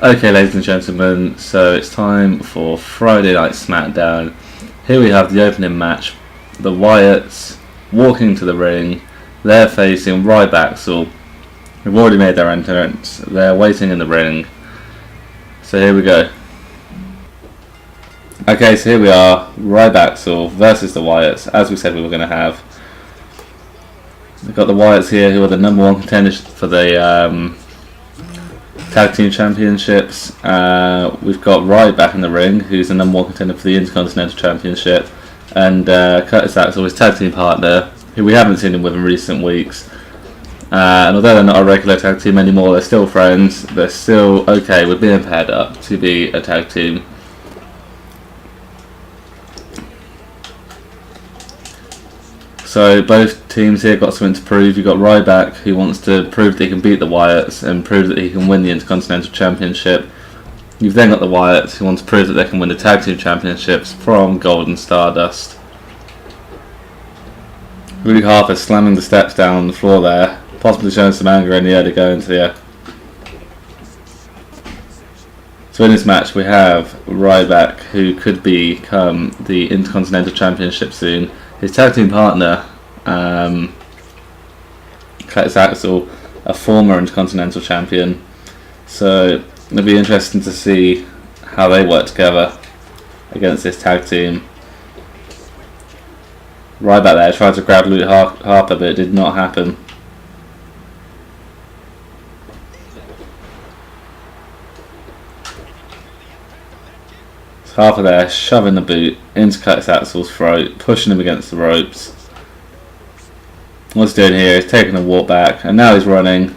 Okay, ladies and gentlemen, so it's time for Friday Night Smackdown. Here we have the opening match. The Wyatts walking to the ring. They're facing Ryback, who've already made their entrance. They're waiting in the ring. So here we go. Okay, so here we are. Ryback versus the Wyatts, as we said we were going to have. We've got the Wyatts here, who are the number one contenders for the Tag Team Championships. We've got Ryback in the ring, who's the number one contender for the Intercontinental Championship, and Curtis Axel, his tag team partner, who we haven't seen him with in recent weeks. And although they're not a regular tag team anymore, they're still friends. They're still okay with being paired up to be a tag team. So both teams here got something to prove. You've got Ryback, who wants to prove that he can beat the Wyatts and prove that he can win the Intercontinental Championship. You've then got the Wyatts, who want to prove that they can win the Tag Team Championships from Golden Stardust. Luke Harper slamming the steps down on the floor there, possibly showing some anger in the early going here. So in this match we have Ryback, who could become the Intercontinental Championship soon. His tag team partner, Curtis Axel, a former Intercontinental Champion. So it'll be interesting to see how they work together against this tag team. Ryback there tried to grab Luke Harper, but it did not happen. Harper there, shoving the boot into Curtis Axel's throat, pushing him against the ropes. What he's doing here is taking a walk back, and now he's running.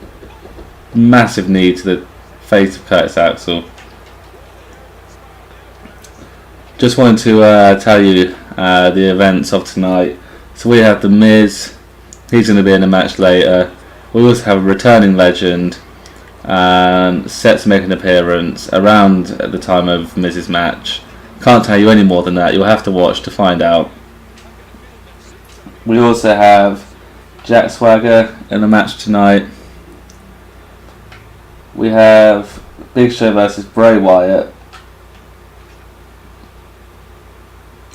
Massive knee to the face of Curtis Axel. Just wanted to tell you the events of tonight. So we have The Miz, he's going to be in a match later. We also have a returning legend, set to make an appearance around at the time of Miz's match. Can't tell you any more than that, you'll have to watch to find out. We also have Jack Swagger in the match tonight. We have Big Show versus Bray Wyatt.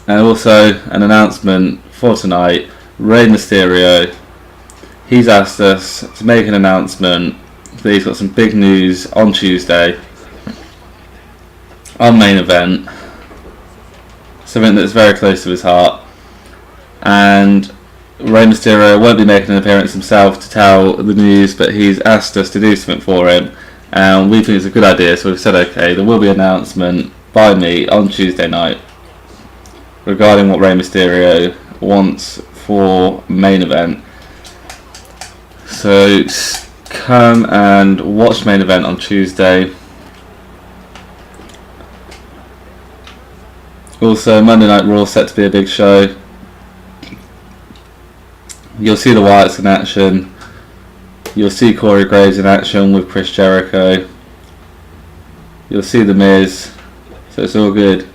And also an announcement for tonight, Rey Mysterio. He's asked us to make an announcement that he's got some big news on Tuesday on Main Event. Something that's very close to his heart, and Rey Mysterio won't be making an appearance himself to tell the news, but he's asked us to do something for him, and we think it's a good idea, so we've said okay, there will be an announcement by me on Tuesday night regarding what Rey Mysterio wants for Main Event. So come and watch Main Event on Tuesday. Also, Monday Night Raw set to be a big show. You'll see the Wyatts in action. You'll see Corey Graves in action with Chris Jericho. You'll see The Miz. So it's all good.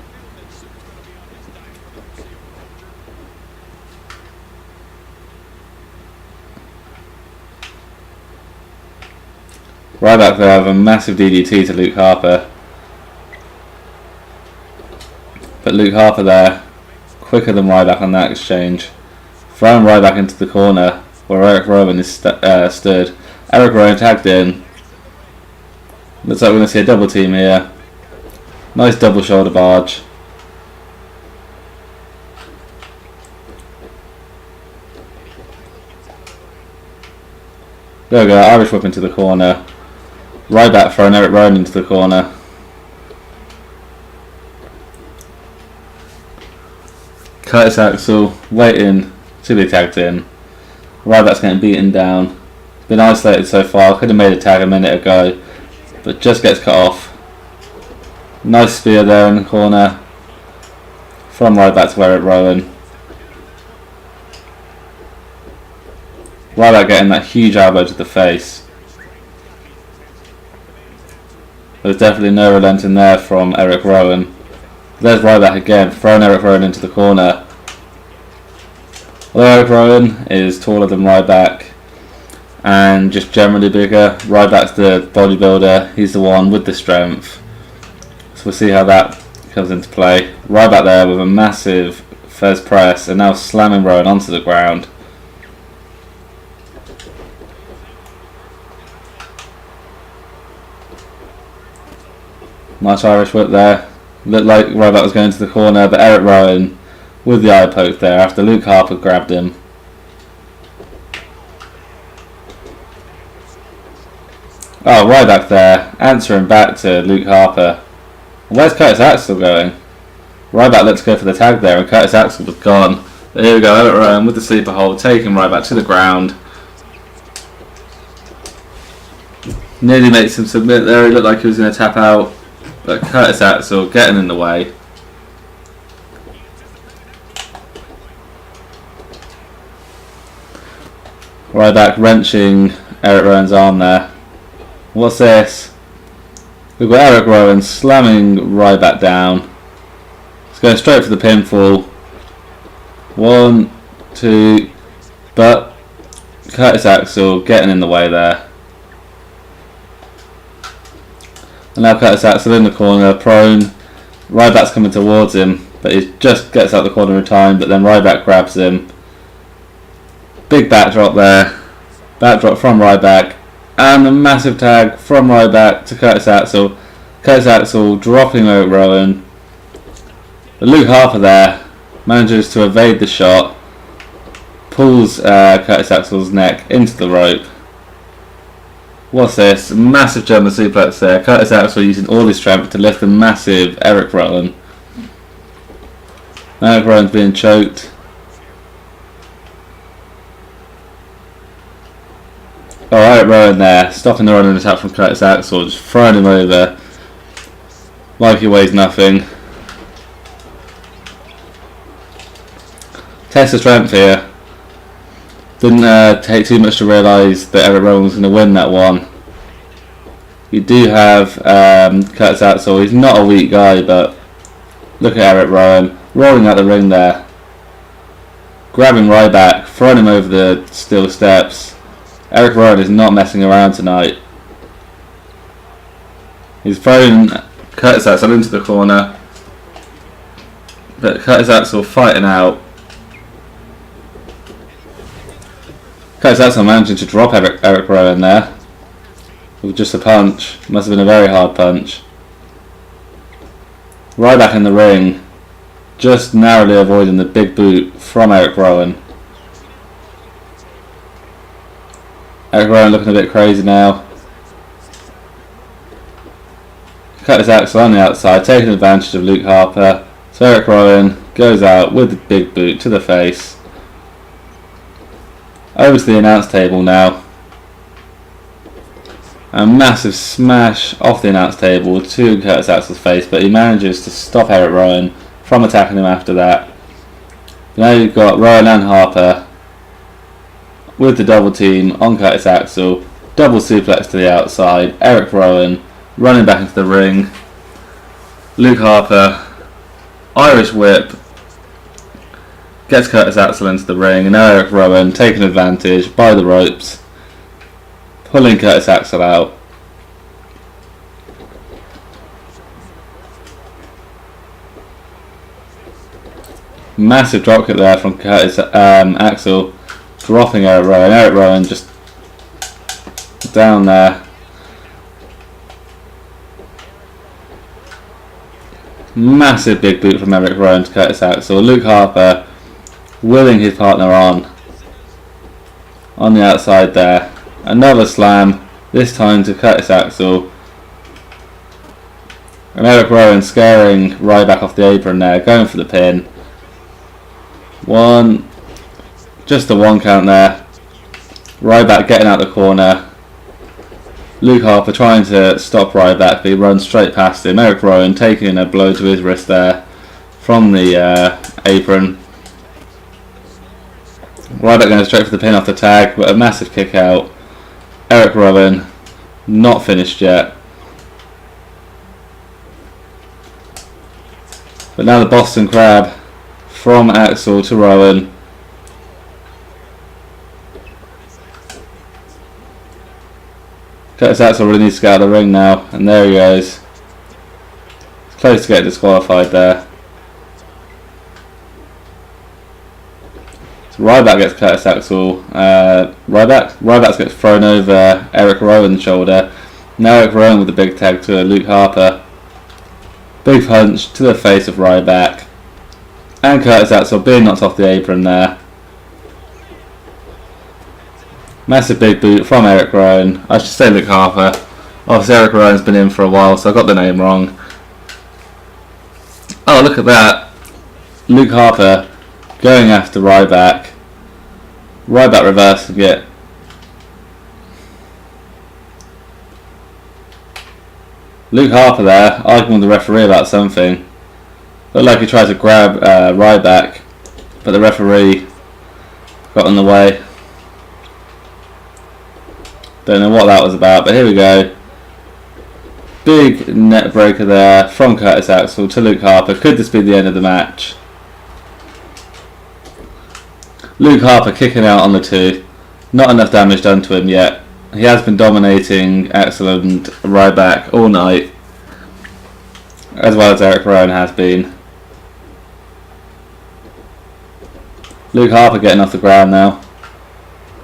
Ryback there have a massive DDT to Luke Harper. But Luke Harper there, quicker than Ryback on that exchange. Throwing Ryback into the corner where Eric Rowan is stood. Eric Rowan tagged in. Looks like we're going to see a double team here. Nice double shoulder barge. There we go, Irish whip into the corner. Ryback throwing Eric Rowan into the corner. Curtis Axel waiting to be tagged in. Ryback's getting beaten down. Been isolated so far. Could have made a tag a minute ago, but just gets cut off. Nice spear there in the corner from Ryback to Eric Rowan. Ryback getting that huge elbow to the face. There's definitely no relenting there from Eric Rowan. There's Ryback again, throwing Eric Rowan into the corner. Although Eric Rowan is taller than Ryback, and just generally bigger. Ryback's the bodybuilder, he's the one with the strength. So we'll see how that comes into play. Ryback there with a massive first press and now slamming Rowan onto the ground. Nice Irish whip there. Looked like Ryback was going to the corner, but Eric Rowan with the eye poke there after Luke Harper grabbed him. Oh, Ryback there, answering back to Luke Harper. Where's Curtis Axel going? Ryback lets go for the tag there and Curtis Axel was gone. But here we go, Eric Rowan with the sleeper hold, taking Ryback to the ground. Nearly makes him submit there, he looked like he was going to tap out. But Curtis Axel getting in the way. Ryback wrenching Eric Rowan's arm there. What's this? We've got Eric Rowan slamming Ryback down. He's going straight for the pinfall. 1, 2, but Curtis Axel getting in the way there. And now Curtis Axel in the corner, prone. Ryback's coming towards him, but he just gets out the corner in time, but then Ryback grabs him. Big backdrop there. Backdrop from Ryback. And a massive tag from Ryback to Curtis Axel. Curtis Axel dropping Eric Rowan. But Luke Harper there manages to evade the shot. Pulls Curtis Axel's neck into the rope. What's this? Massive German suplex there. Curtis Axel using all his strength to lift the massive Eric Rowan. Eric Rowan's being choked. Oh, Eric Rowan there, stopping the running attack from Curtis Axel, just throwing him over like he weighs nothing. Test of strength here. Didn't take too much to realise that Eric Rowan was going to win that one. You do have Curtis Axel, he's not a weak guy, but look at Eric Rowan, rolling out the ring there. Grabbing Ryback, throwing him over the steel steps. Eric Rowan is not messing around tonight. He's throwing Curtis Axel into the corner, but Curtis Axel fighting out. Curtis Axel managing to drop Eric Rowan there with just a punch. Must have been a very hard punch. Ryback in the ring, just narrowly avoiding the big boot from Eric Rowan. Eric Rowan looking a bit crazy now. Curtis Axel on the outside, taking advantage of Luke Harper. So Eric Rowan goes out with the big boot to the face. Over to the announce table now. A massive smash off the announce table to Curtis Axel's face, but he manages to stop Eric Rowan from attacking him after that. Now you've got Rowan and Harper with the double team on Curtis Axel. Double suplex to the outside. Eric Rowan running back into the ring. Luke Harper, Irish whip, gets Curtis Axel into the ring, and now Eric Rowan taking advantage by the ropes, pulling Curtis Axel out. Massive dropkick there from Curtis Axel, dropping Eric Rowan. Eric Rowan just down there. Massive big boot from Eric Rowan to Curtis Axel. Luke Harper willing his partner on the outside there. Another slam, this time to Curtis Axel. And Eric Rowan scaring Ryback off the apron there, going for the pin. One, just the one count there. Ryback getting out the corner. Luke Harper trying to stop Ryback, but he runs straight past him. Eric Rowan taking a blow to his wrist there from the apron. Ryback going straight for the pin off the tag, but a massive kick out. Eric Rowan not finished yet. But now the Boston Crab from Axel to Rowan. Curtis Axel really needs to get out of the ring now, and there he goes. He's close to getting disqualified there. So Ryback gets Curtis Axel. Ryback gets thrown over Eric Rowan's shoulder. Now Eric Rowan with the big tag to Luke Harper. Big punch to the face of Ryback. And Curtis Axel being knocked off the apron there. Massive big boot from Eric Rowan. I should say Luke Harper. Obviously Eric Rowan's been in for a while, so I got the name wrong. Oh, look at that. Luke Harper going after Ryback. Ryback reversing it. Luke Harper there, arguing with the referee about something. Looked like he tried to grab Ryback, but the referee got in the way. Don't know what that was about, but here we go. Big net breaker there from Curtis Axel to Luke Harper. Could this be the end of the match? Luke Harper kicking out on the 2. Not enough damage done to him yet. He has been dominating Axel and Ryback all night, as well as Eric Rowan has been. Luke Harper getting off the ground now.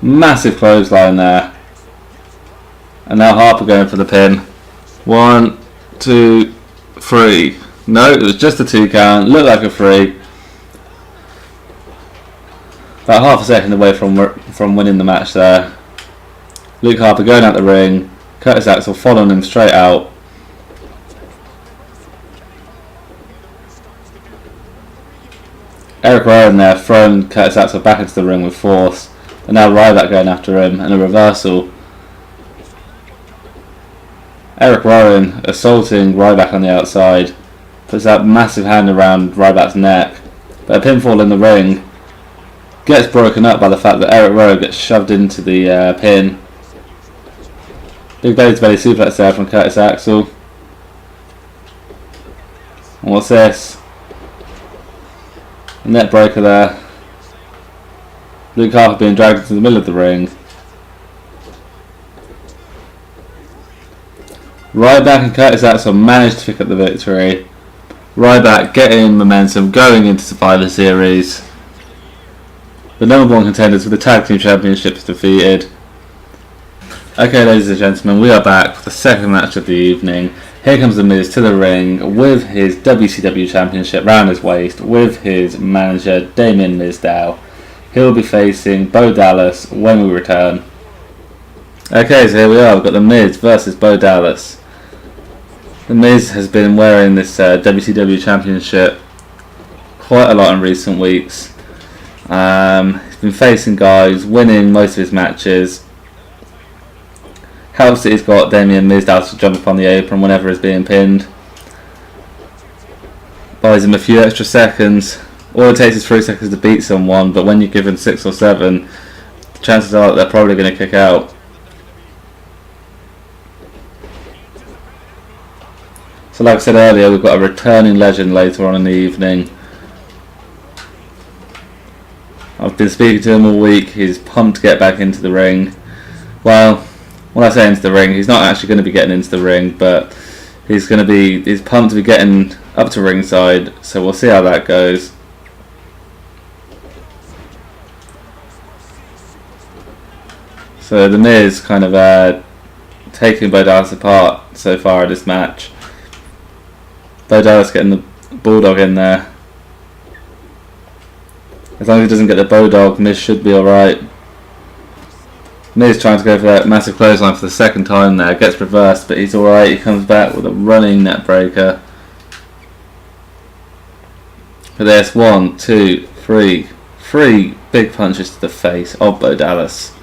Massive clothesline there. And now Harper going for the pin. 1, 2, 3. No, it was just a 2 count. Looked like a 3. About half a second away from winning the match there. Luke Harper going out the ring. Curtis Axel following him straight out. Eric Rowan there throwing Curtis Axel back into the ring with force. And now Ryback going after him and a reversal. Eric Rowan assaulting Ryback on the outside. Puts that massive hand around Ryback's neck. But a pinfall in the ring gets broken up by the fact that Eric Rowan gets shoved into the pin. Big belly to belly suplex there from Curtis Axel. And what's this? A net breaker there. Luke Harper being dragged into the middle of the ring. Ryback and Curtis Axel managed to pick up the victory. Ryback getting momentum going into Survivor Series. The number 1 contenders for the Tag Team Championships defeated. Okay, ladies and gentlemen, we are back for the second match of the evening. Here comes The Miz to the ring with his WCW Championship round his waist with his manager Damien Mizdow. He'll be facing Bo Dallas when we return. Okay, so here we are. We've got The Miz versus Bo Dallas. The Miz has been wearing this WCW Championship quite a lot in recent weeks. He's been facing guys, winning most of his matches. Helps that he's got Damien Mizdow to jump up on the apron whenever he's being pinned. Buys him a few extra seconds. All it takes is 3 seconds to beat someone, but when you're given 6 or 7, the chances are that they're probably going to kick out. So like I said earlier, we've got a returning legend later on in the evening. I've been speaking to him all week. He's pumped to get back into the ring. Well, when I say into the ring, he's not actually going to be getting into the ring, but he's pumped to be getting up to ringside, so we'll see how that goes. So The Miz kind of taking Bo Dallas apart so far in this match. Bo Dallas getting the Bulldog in there. As long as he doesn't get the Bulldog, Miz should be alright. Miz trying to go for that massive clothesline for the second time there. Gets reversed, but he's alright. He comes back with a running net breaker. But there's 1, 2, 3. 3 big punches to the face of Bo Dallas.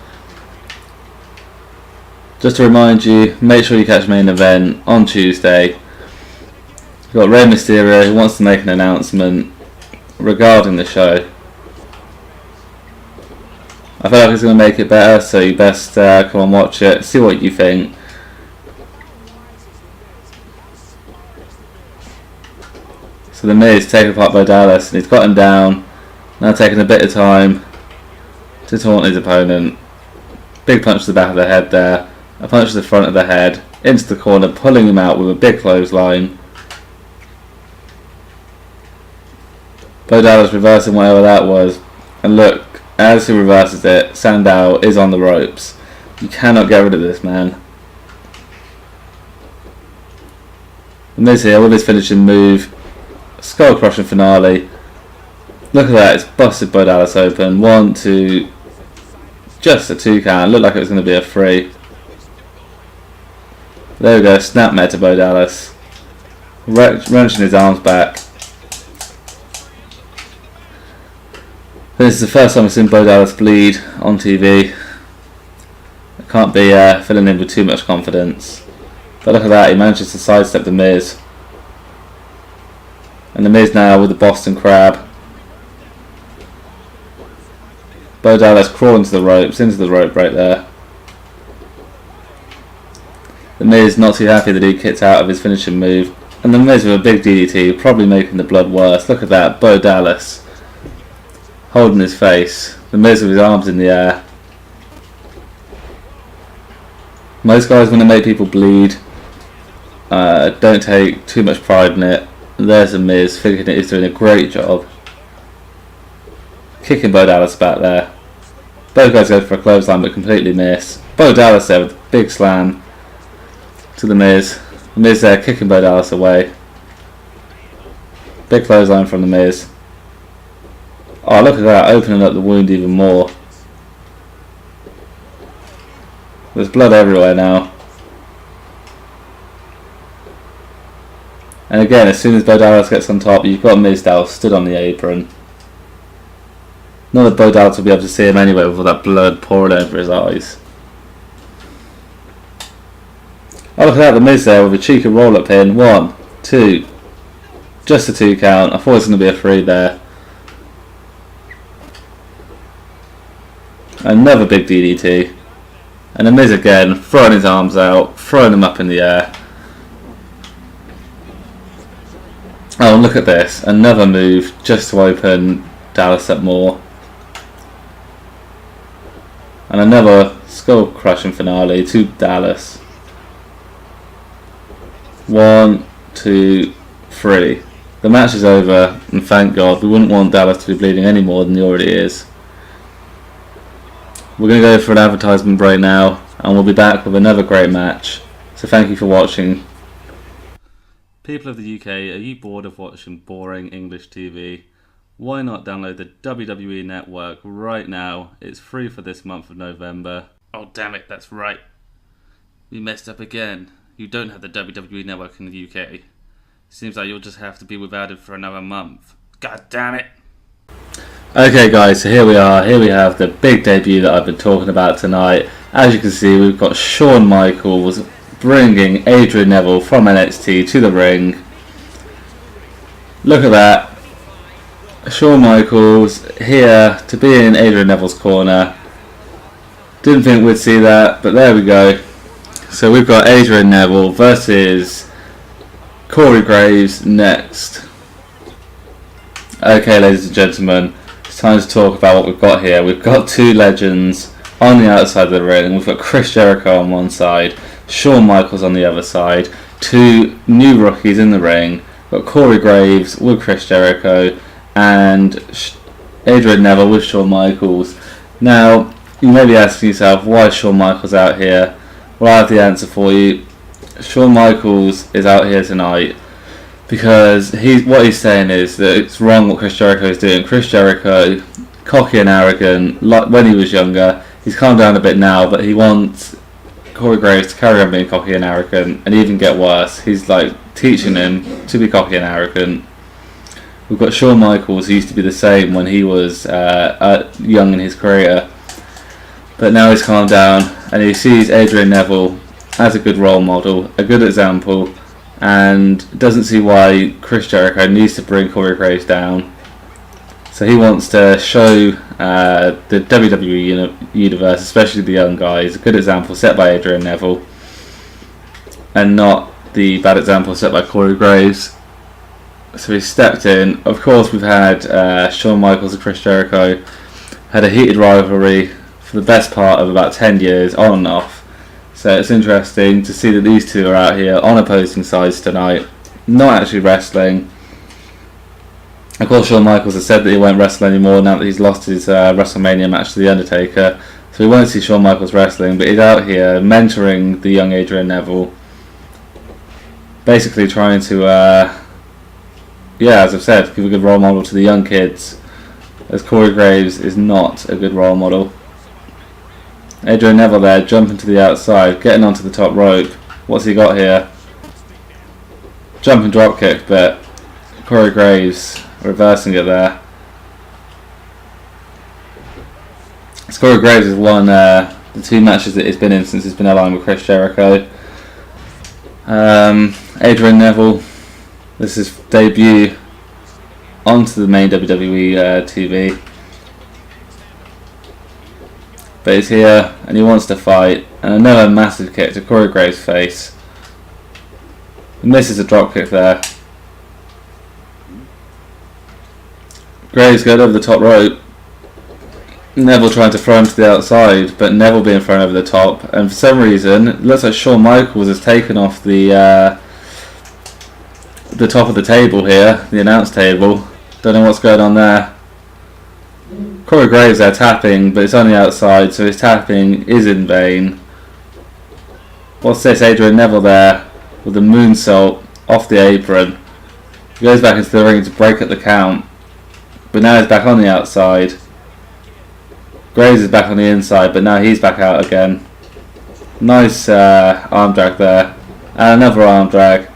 Just to remind you, make sure you catch Main Event on Tuesday. We've got Rey Mysterio who wants to make an announcement regarding the show. I feel like it's going to make it better, so you best come and watch it, see what you think. So The Miz taking apart Bo Dallas, and he's got him down. Now taking a bit of time to taunt his opponent. Big punch to the back of the head there. A punch to the front of the head, into the corner, pulling him out with a big clothesline. Bo Dallas reversing whatever that was. And look, as he reverses it, Sandow is on the ropes. You cannot get rid of this man. The Miz here with his finishing move. Skull crushing finale. Look at that, it's busted Bo Dallas open. 1, 2, just a 2 count. Looked like it was going to be a 3. There we go, snap met to Bo Dallas. Wrenching his arms back. This is the first time I've seen Bo Dallas bleed on TV. I can't be filling in with too much confidence. But look at that, he manages to sidestep the Miz. And the Miz now with the Boston Crab. Bo Dallas crawling to the ropes, into the rope right there. The Miz not too happy that he kicks out of his finishing move. And the Miz with a big DDT, probably making the blood worse. Look at that, Bo Dallas holding his face. The Miz with his arms in the air. Most guys want to make people bleed. Don't take too much pride in it. There's the Miz, thinking he's doing a great job. Kicking Bo Dallas back there. Both guys go for a clothesline but completely miss. Bo Dallas there with a big slam to the Miz. The Miz there kicking Bo Dallas away. Big clothesline from the Miz. Oh, look at that, opening up the wound even more. There's blood everywhere now. And again, as soon as Bo Dallas gets on top, you've got Miz Dallas stood on the apron. Not that Bo Dallas will be able to see him anyway with all that blood pouring over his eyes. Oh, look at that, the Miz there with a cheeky roll-up pin. 1, 2. Just a 2 count. I thought it was going to be a 3 there. Another big DDT. And the Miz again, throwing his arms out, throwing them up in the air. Oh, and look at this. Another move just to open Dallas up more. And another skull crushing finale to Dallas. 1, 2, 3. The match is over, and thank God. We wouldn't want Dallas to be bleeding any more than he already is. We're going to go for an advertisement break now, and we'll be back with another great match. So thank you for watching. People of the UK, are you bored of watching boring English TV? Why not download the WWE Network right now? It's free for this month of November. Oh damn it, that's right. We messed up again. You don't have the WWE Network in the UK. Seems like you'll just have to be without it for another month. God damn it. Okay guys, so here we are. Here we have the big debut that I've been talking about tonight. As you can see, we've got Shawn Michaels bringing Adrian Neville from NXT to the ring. Look at that. Shawn Michaels here to be in Adrian Neville's corner. Didn't think we'd see that, but there we go. So we've got Adrian Neville versus Corey Graves next. Okay, ladies and gentlemen, it's time to talk about what we've got here. We've got two legends on the outside of the ring. We've got Chris Jericho on one side, Shawn Michaels on the other side. Two new rookies in the ring. We've got Corey Graves with Chris Jericho and Adrian Neville with Shawn Michaels. Now, you may be asking yourself, why is Shawn Michaels out here? Well, I have the answer for you. Shawn Michaels is out here tonight because what he's saying is that it's wrong what Chris Jericho is doing. Chris Jericho, cocky and arrogant, like when he was younger. He's calmed down a bit now, but he wants Corey Graves to carry on being cocky and arrogant and even get worse. He's like teaching him to be cocky and arrogant. We've got Shawn Michaels, who used to be the same when he was young in his career, but now he's calmed down and he sees Adrian Neville as a good role model, a good example, and doesn't see why Chris Jericho needs to bring Corey Graves down. So he wants to show the WWE universe, especially the young guys, a good example set by Adrian Neville and not the bad example set by Corey Graves. So he stepped in. Of course, we've had Shawn Michaels and Chris Jericho had a heated rivalry for the best part of about 10 years, on and off. So it's interesting to see that these two are out here on opposing sides tonight, not actually wrestling. Of course, Shawn Michaels has said that he won't wrestle anymore now that he's lost his WrestleMania match to The Undertaker. So we won't see Shawn Michaels wrestling, but he's out here mentoring the young Adrian Neville. Basically trying to, as I've said, give a good role model to the young kids, as Corey Graves is not a good role model. Adrian Neville there, jumping to the outside, getting onto the top rope. What's he got here? Jumping dropkick, but Corey Graves reversing it there. Corey Graves has won the 2 matches that he's been in since he's been aligned with Chris Jericho. Adrian Neville, this is his debut onto the main WWE TV. But he's here and he wants to fight, and another massive kick to Corey Graves' face. He misses a dropkick there. Graves going over the top rope. Neville trying to throw him to the outside, but Neville being thrown over the top, and for some reason it looks like Shawn Michaels has taken off the top of the table here, the announce table. Don't know what's going on there. Corey Graves there tapping, but it's on the outside, so his tapping is in vain. What's this? Adrian Neville there with a moonsault off the apron. He goes back into the ring to break up the count, but now he's back on the outside. Graves is back on the inside, but now he's back out again. Nice arm drag there, and another arm drag.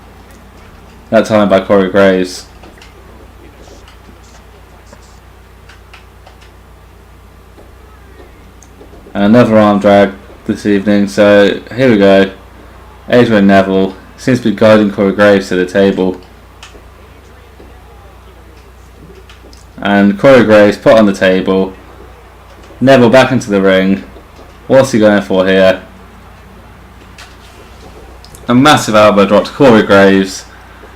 That time by Corey Graves. And another arm drag this evening. So here we go. Adrian Neville seems to be guiding Corey Graves to the table. And Corey Graves put on the table. Neville back into the ring. What's he going for here? A massive elbow drop to Corey Graves.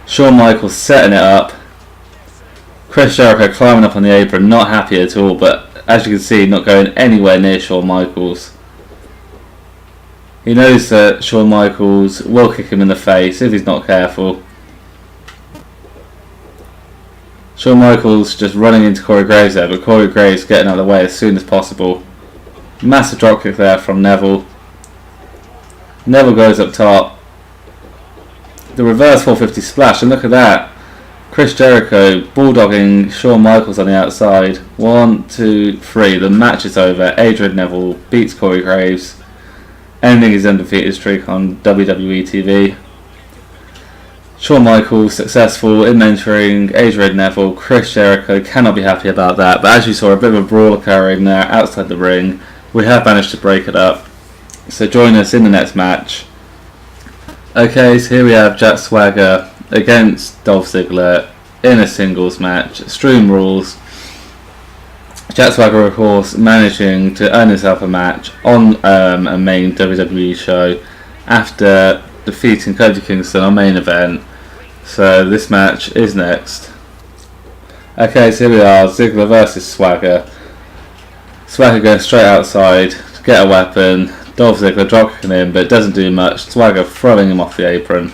Shawn Michaels setting it up. Chris Jericho climbing up on the apron, not happy at all, but as you can see, not going anywhere near Shawn Michaels. He knows that Shawn Michaels will kick him in the face if he's not careful. Shawn Michaels just running into Corey Graves there, but Corey Graves getting out of the way as soon as possible. Massive dropkick there from Neville. Neville goes up top. The reverse 450 splash, and look at that. Chris Jericho bulldogging Shawn Michaels on the outside. 1, 2, 3. The match is over. Adrian Neville beats Corey Graves, ending his undefeated streak on WWE TV. Shawn Michaels successful in mentoring Adrian Neville. Chris Jericho cannot be happy about that, but as you saw, a bit of a brawl occurring there outside the ring. We have managed to break it up, so join us in the next match. Okay, so here we have Jack Swagger against Dolph Ziggler in a singles match. Extreme Rules. Jack Swagger, of course, managing to earn himself a match on a main WWE show after defeating Kofi Kingston on main event. So this match is next. Okay, so here we are, Ziggler versus Swagger. Swagger going straight outside to get a weapon. Dolph Ziggler dropkicking him, but it doesn't do much. Swagger throwing him off the apron.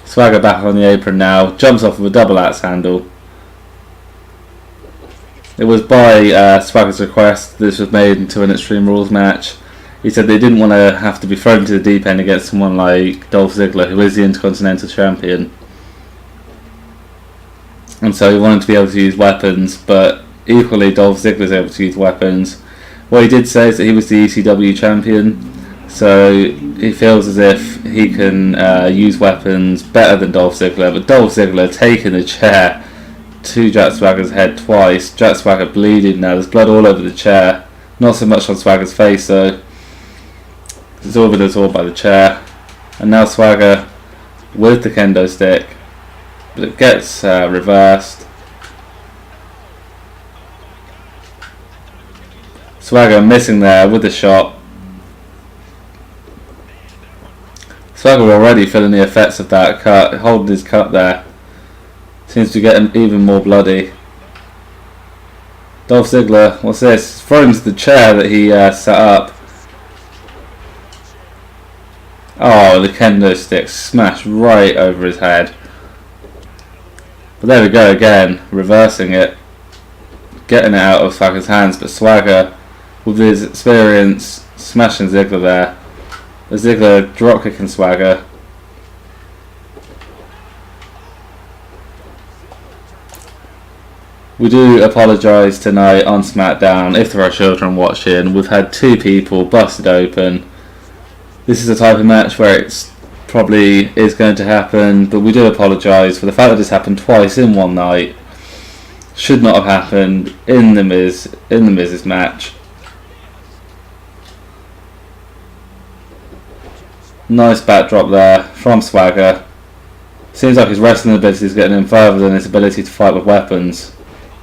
Swagger back on the apron now, jumps off with a double axe handle. It was by Swagger's request this was made into an Extreme Rules match. He said they didn't want to have to be thrown to the deep end against someone like Dolph Ziggler, who is the Intercontinental Champion. And so he wanted to be able to use weapons, but equally Dolph Ziggler's able to use weapons. What he did say is that he was the ECW Champion, so he feels as if he can use weapons better than Dolph Ziggler, but Dolph Ziggler taking the chair to Jack Swagger's head twice. Jack Swagger bleeding now, there's blood all over the chair. Not so much on Swagger's face though. It's all been absorbed by the chair. And now Swagger with the kendo stick, but it gets reversed. Swagger missing there with the shot. Swagger already feeling the effects of that cut, holding his cut there. Seems to get even more bloody. Dolph Ziggler, what's this? Thrown into the chair that he set up. Oh, the kendo stick smashed right over his head. But there we go again, reversing it. Getting it out of Swagger's hands, but Swagger, with his experience, smashing Ziggler there. The Ziggler drop kicking Swagger. We do apologise tonight on Smackdown if there are children watching. We've had 2 people busted open. This is a type of match where it's probably is going to happen, but we do apologise for the fact that this happened twice in one night. Should not have happened in the Miz's match. Nice backdrop there from Swagger. Seems like his wrestling ability is getting him further than his ability to fight with weapons.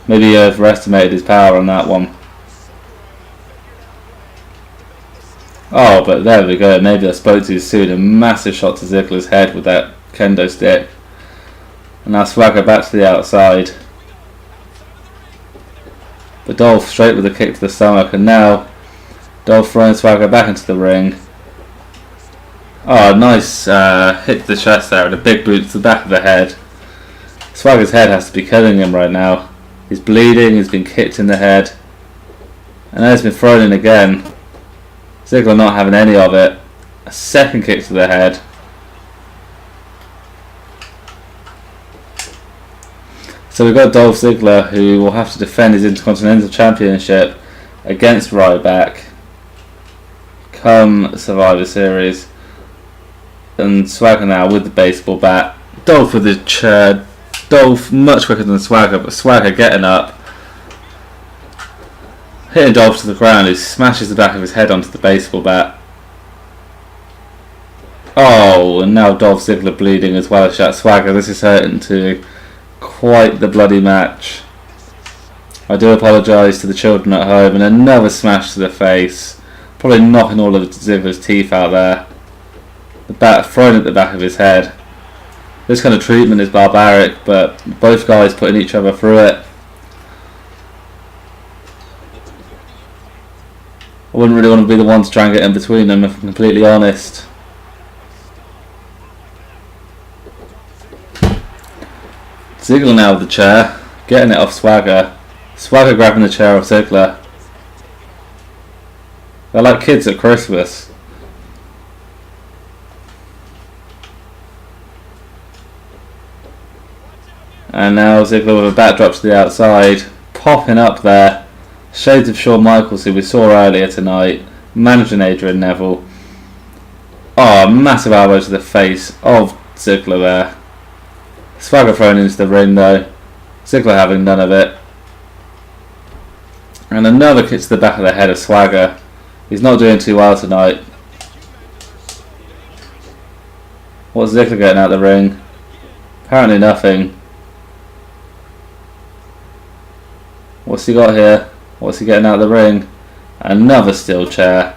Maybe he overestimated his power on that one. Oh, but there we go. Maybe I spoke too soon. A massive shot to Ziggler's head with that kendo stick. And now Swagger back to the outside. But Dolph straight with a kick to the stomach. And now Dolph throwing Swagger back into the ring. Oh, nice hit to the chest there and a big boot to the back of the head. Swagger's head has to be killing him right now. He's bleeding, he's been kicked in the head. And now he's been thrown in again. Ziggler not having any of it. A second kick to the head. So we've got Dolph Ziggler, who will have to defend his Intercontinental Championship against Ryback come Survivor Series. And Swagger now with the baseball bat. Dolph with the chair. Dolph much quicker than Swagger, but Swagger getting up. Hitting Dolph to the ground, he smashes the back of his head onto the baseball bat. Oh, and now Dolph Ziggler bleeding as well as Swagger. This is hurting to quite the bloody match. I do apologise to the children at home, and another smash to the face. Probably knocking all of Ziggler's teeth out there. The bat thrown at the back of his head. This kind of treatment is barbaric, but both guys putting each other through it. I wouldn't really want to be the one to try and get in between them, if I'm completely honest. Ziggler now with the chair, getting it off Swagger. Swagger grabbing the chair off Ziggler. They're like kids at Christmas. And now Ziggler with a backdrop to the outside, popping up there. Shades of Shawn Michaels, who we saw earlier tonight, managing Adrian Neville. Oh, massive elbow to the face of Ziggler there. Swagger thrown into the ring though. Ziggler having none of it. And another kick to the back of the head of Swagger. He's not doing too well tonight. What's Ziggler getting out of the ring? Apparently nothing. What's he got here? What's he getting out of the ring? Another steel chair.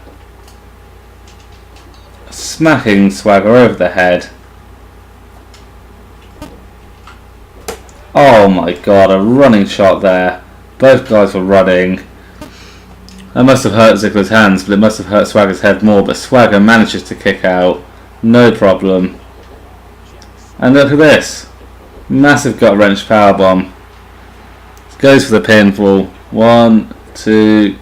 Smacking Swagger over the head. Oh my god, a running shot there. Both guys were running. That must have hurt Ziggler's hands, but it must have hurt Swagger's head more. But Swagger manages to kick out. No problem. And look at this. Massive gut wrench powerbomb. Goes for the pinfall. 1, 2.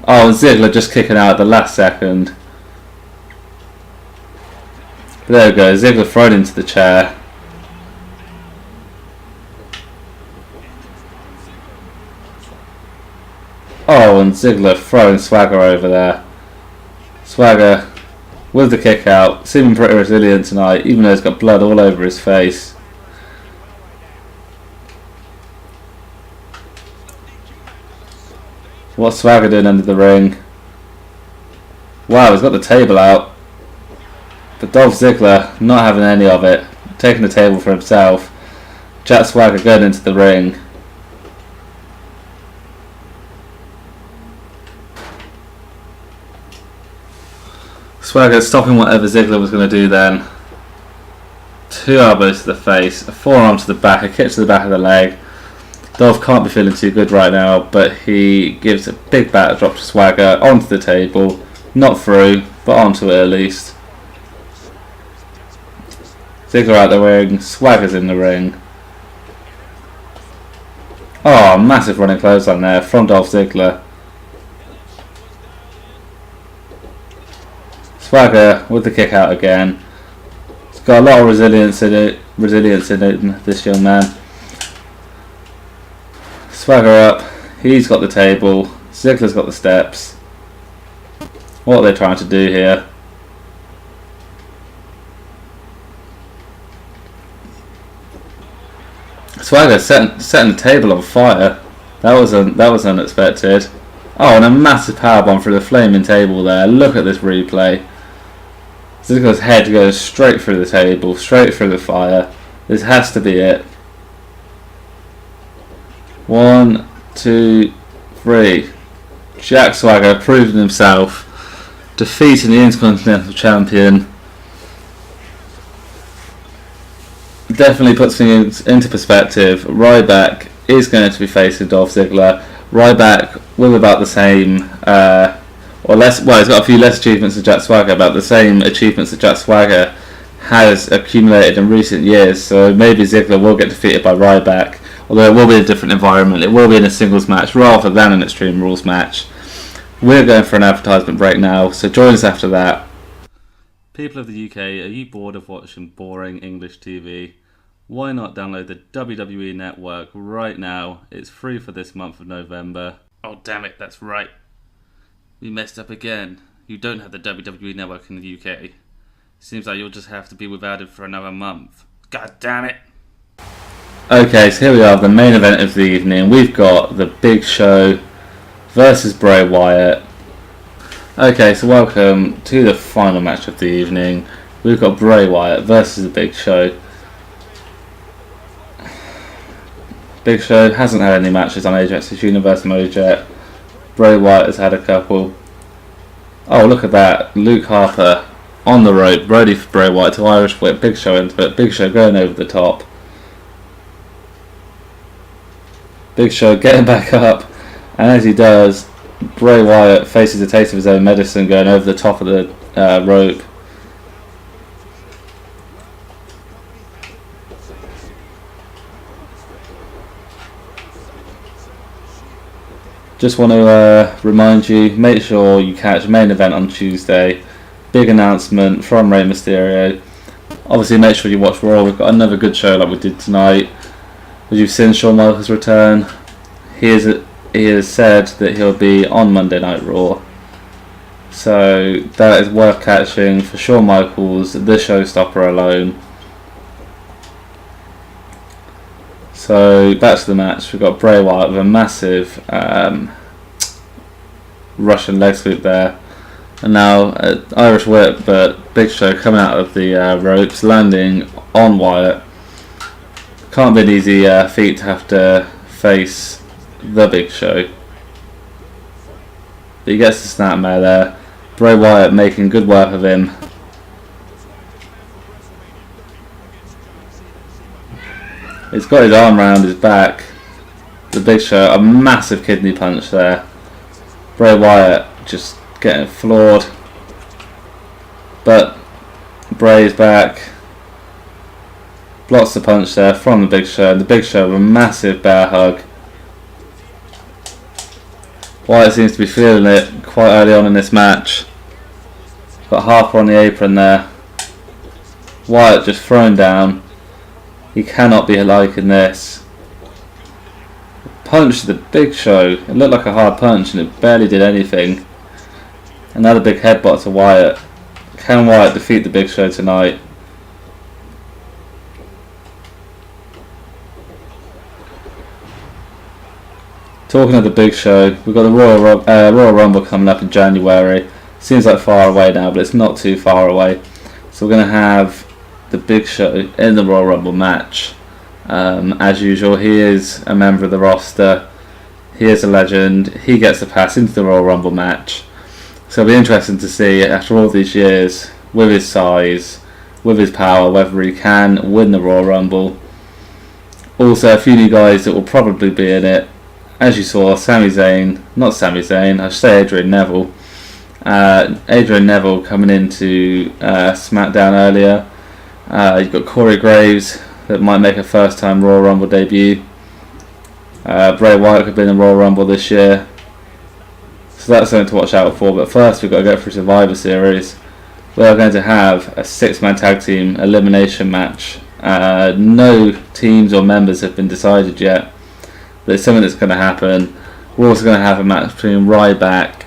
Oh, Ziggler just kicking out at the last second. But there we go. Ziggler thrown into the chair. Oh, and Ziggler throwing Swagger over there. Swagger with the kick out. Seeming pretty resilient tonight, even though he's got blood all over his face. What's Swagger doing under the ring? Wow, he's got the table out. But Dolph Ziggler not having any of it. Taking the table for himself. Jack Swagger going into the ring. Swagger stopping whatever Ziggler was going to do then. 2 elbows to the face, a forearm to the back, a kick to the back of the leg. Dolph can't be feeling too good right now, but he gives a big backdrop to Swagger onto the table. Not through, but onto it at least. Ziggler out the ring. Swagger's in the ring. Oh, massive running clothesline there from Dolph Ziggler. Swagger with the kick out again. He's got a lot of resilience in it. This young man. Swagger up. He's got the table. Ziggler's got the steps. What are they trying to do here? Swagger setting the table on fire. That was unexpected. Oh, and a massive powerbomb through the flaming table there. Look at this replay. Ziggler's head goes straight through the table, straight through the fire. This has to be it. 1, 2, 3. Jack Swagger proving himself, defeating the Intercontinental Champion. Definitely puts things into perspective. Ryback is going to be facing Dolph Ziggler. Ryback with about the same, or less. Well, he's got a few less achievements than Jack Swagger, about the same achievements that Jack Swagger has accumulated in recent years. So maybe Ziggler will get defeated by Ryback, although it will be a different environment. It will be in a singles match rather than an Extreme Rules match. We're going for an advertisement break now, so join us after that. People of the UK, are you bored of watching boring English TV? Why not download the WWE Network right now? It's free for this month of November. Oh damn it, that's right. We messed up again. You don't have the WWE Network in the UK. Seems like you'll just have to be without it for another month. God damn it. Okay, so here we are, the main event of the evening. We've got the Big Show versus Bray Wyatt. Okay, so welcome to the final match of the evening. We've got Bray Wyatt versus the Big Show. Big Show hasn't had any matches on Ajax's Universe mode yet. Bray Wyatt has had a couple. Oh, look at that. Luke Harper on the rope, ready for Bray Wyatt to Irish whip Big Show into it. Big Show going over the top. Big Show getting back up, and as he does, Bray Wyatt faces a taste of his own medicine going over the top of the rope. Just want to remind you, make sure you catch main event on Tuesday. Big announcement from Rey Mysterio. Obviously make sure you watch Raw. We've got another good show like we did tonight. As you've seen Shawn Michaels return, he has said that he'll be on Monday Night Raw. So that is worth catching for Shawn Michaels, the showstopper alone. So back to the match. We've got Bray Wyatt with a massive Russian leg sweep there. And now Irish whip, but Big Show coming out of the ropes, landing on Wyatt. Can't be an easy feat to have to face the Big Show. But he gets the snapmare there. Bray Wyatt making good work of him. He's got his arm round his back. The Big Show, a massive kidney punch there. Bray Wyatt just getting floored. But Bray's back. Blocks the punch there from the Big Show. And the Big Show with a massive bear hug. Wyatt seems to be feeling it quite early on in this match. Got Harper on the apron there. Wyatt just thrown down. He cannot be liking this. Punch to the Big Show. It looked like a hard punch and it barely did anything. Another big headbutt to Wyatt. Can Wyatt defeat the Big Show tonight? Talking of the Big Show, we've got the Royal Rumble coming up in January. Seems like far away now, but it's not too far away. So we're going to have the Big Show in the Royal Rumble match. As usual, he is a member of the roster. He is a legend. He gets the pass into the Royal Rumble match. So it'll be interesting to see, after all these years, with his size, with his power, whether he can win the Royal Rumble. Also, a few new guys that will probably be in it. As you saw, I should say Adrian Neville. Adrian Neville coming into Smackdown earlier. You've got Corey Graves that might make a first time Royal Rumble debut. Bray Wyatt could be in the Royal Rumble this year. So that's something to watch out for. But first we've got to go through Survivor Series. We are going to have a 6-man tag team elimination match. No teams or members have been decided yet. But it's something that's going to happen. We're also going to have a match between Ryback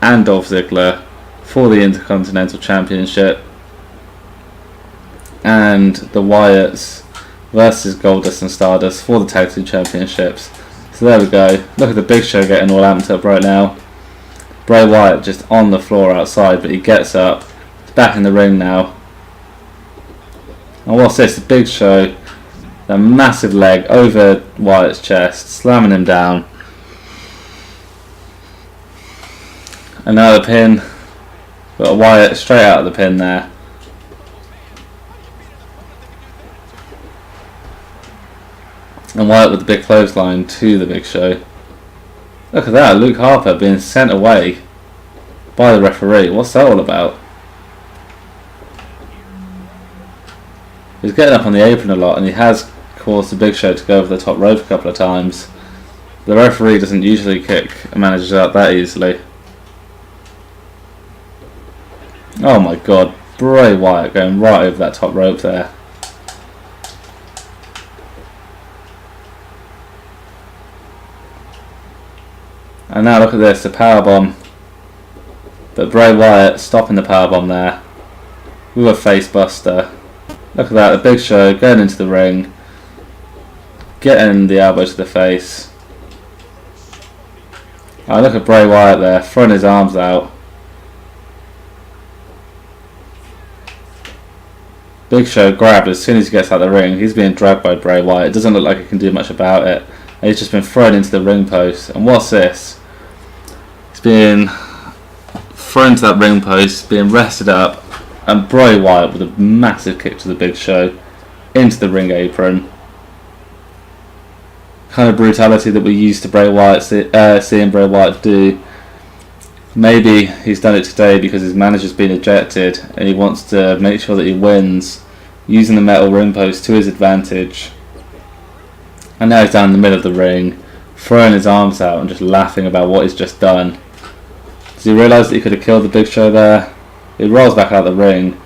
and Dolph Ziggler for the Intercontinental Championship. And the Wyatts versus Goldust and Stardust for the Tag Team Championships. So there we go. Look at the Big Show getting all amped up right now. Bray Wyatt just on the floor outside, but he gets up. He's back in the ring now. And what's this? The Big Show, a massive leg over Wyatt's chest, slamming him down. Another pin. Got a Wyatt straight out of the pin there. And Wyatt with the big clothesline to the Big Show. Look at that, Luke Harper being sent away by the referee. What's that all about? He's getting up on the apron a lot, and he has caused the Big Show to go over the top rope a couple of times. The referee doesn't usually kick managers out that easily. Oh my god, Bray Wyatt going right over that top rope there. And now look at this, the powerbomb. But Bray Wyatt stopping the powerbomb there with a face buster. Look at that, the Big Show going into the ring, getting the elbow to the face. Oh, look at Bray Wyatt there, throwing his arms out. Big Show grabbed as soon as he gets out of the ring. He's being dragged by Bray Wyatt. It doesn't look like he can do much about it. And he's just been thrown into the ring post. And what's this? He's being thrown to that ring post, being rested up, and Bray Wyatt with a massive kick to the Big Show into the ring apron. Kind of brutality that we're used to Bray Wyatt seeing Bray Wyatt do. Maybe he's done it today because his manager's been ejected and he wants to make sure that he wins using the metal ring post to his advantage. And now he's down in the middle of the ring, throwing his arms out and just laughing about what he's just done. Does he realise that he could have killed the Big Show there? He rolls back out of the ring.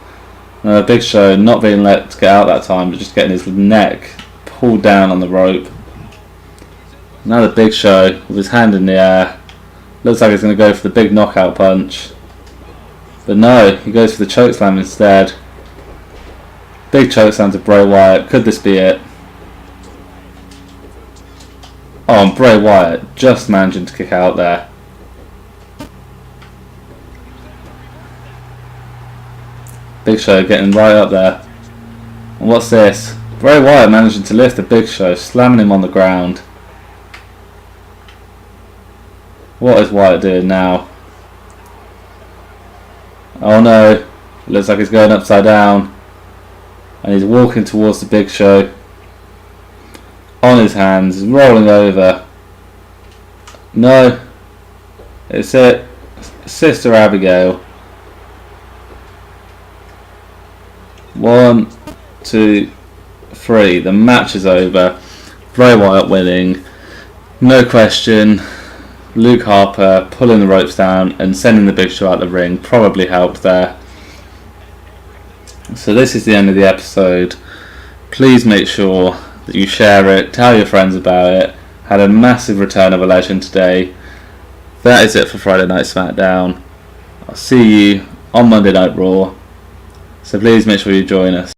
And the Big Show not being let to get out that time, but just getting his neck pulled down on the rope. Now the Big Show with his hand in the air. Looks like he's going to go for the big knockout punch. But no, he goes for the chokeslam instead. Big chokeslam to Bray Wyatt. Could this be it? Oh, and Bray Wyatt just managing to kick out there. Big Show getting right up there. And what's this? Bray Wyatt managing to lift the Big Show, slamming him on the ground. What is Wyatt doing now? Oh no, it looks like he's going upside down. And he's walking towards the Big Show. On his hands, rolling over. No, it's it. Sister Abigail. 1, 2, 3. The match is over. Bray Wyatt winning. No question. Luke Harper pulling the ropes down and sending the Big Show out the ring probably helped there. So this is the end of the episode. Please make sure that you share it, tell your friends about it. Had a massive return of a legend today. That is it for Friday Night Smackdown. I'll see you on Monday Night Raw. So please make sure you join us.